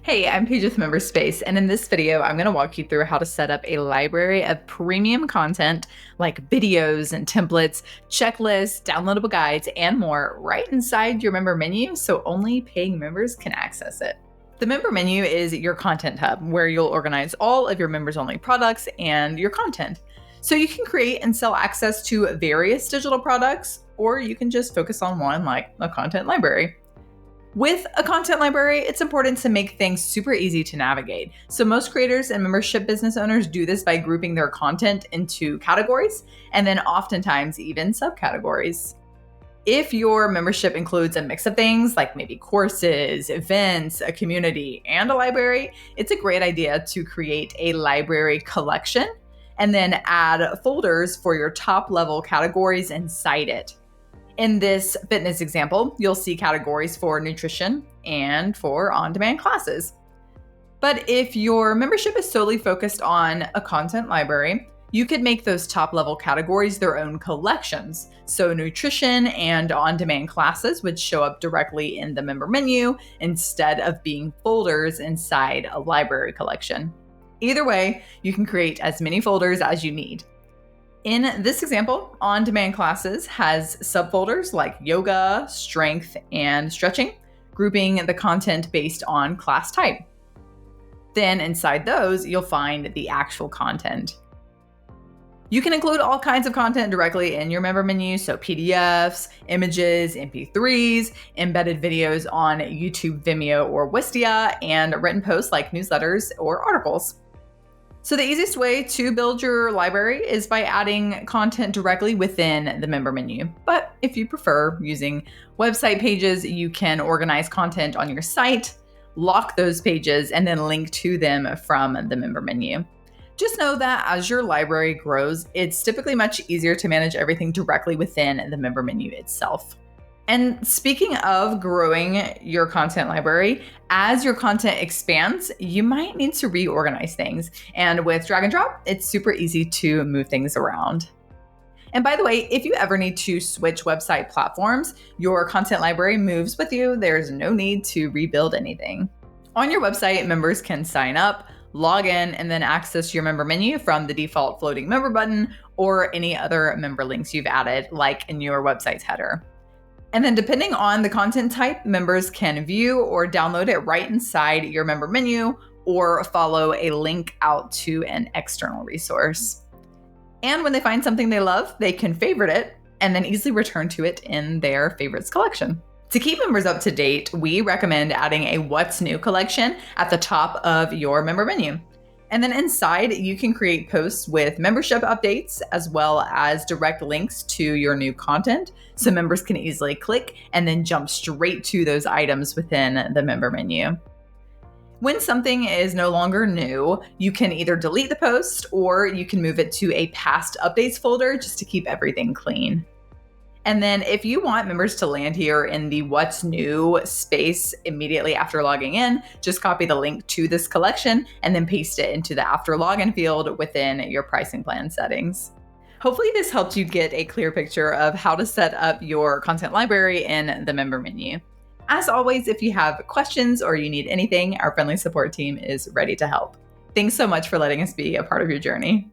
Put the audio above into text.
Hey, I'm Paige with Memberspace, and in this video, I'm going to walk you through how to set up a library of premium content like videos and templates, checklists, downloadable guides, and more right inside your member menu so only paying members can access it. The member menu is your content hub where you'll organize all of your members-only products and your content. So you can create and sell access to various digital products, or you can just focus on one like a content library. With a content library, it's important to make things super easy to navigate. So most creators and membership business owners do this by grouping their content into categories and then oftentimes even subcategories. If your membership includes a mix of things like maybe courses, events, a community, and a library, it's a great idea to create a library collection and then add folders for your top level categories inside it. In this fitness example, you'll see categories for nutrition and for on-demand classes. But if your membership is solely focused on a content library, you could make those top-level categories their own collections. So nutrition and on-demand classes would show up directly in the member menu instead of being folders inside a library collection. Either way, you can create as many folders as you need. In this example, on-demand classes has subfolders like yoga, strength, and stretching, grouping the content based on class type. Then inside those, you'll find the actual content. You can include all kinds of content directly in your member menu, so PDFs, images, MP3s, embedded videos on YouTube, Vimeo, or Wistia, and written posts like newsletters or articles. So the easiest way to build your library is by adding content directly within the member menu. But if you prefer using website pages, you can organize content on your site, lock those pages, and then link to them from the member menu. Just know that as your library grows, it's typically much easier to manage everything directly within the member menu itself. And speaking of growing your content library, as your content expands, you might need to reorganize things. And with drag and drop, it's super easy to move things around. And by the way, if you ever need to switch website platforms, your content library moves with you. There's no need to rebuild anything. On your website, members can sign up, log in, and then access your member menu from the default floating member button or any other member links you've added, like in your website's header. And then depending on the content type, members can view or download it right inside your member menu or follow a link out to an external resource. And when they find something they love, they can favorite it and then easily return to it in their favorites collection. To keep members up to date, we recommend adding a What's New collection at the top of your member menu. And then inside, you can create posts with membership updates as well as direct links to your new content so members can easily click and then jump straight to those items within the member menu. When something is no longer new, you can either delete the post or you can move it to a past updates folder just to keep everything clean. And then if you want members to land here in the What's New space immediately after logging in, just copy the link to this collection and then paste it into the after login field within your pricing plan settings. Hopefully this helped you get a clear picture of how to set up your content library in the member menu. As always, if you have questions or you need anything, our friendly support team is ready to help. Thanks so much for letting us be a part of your journey.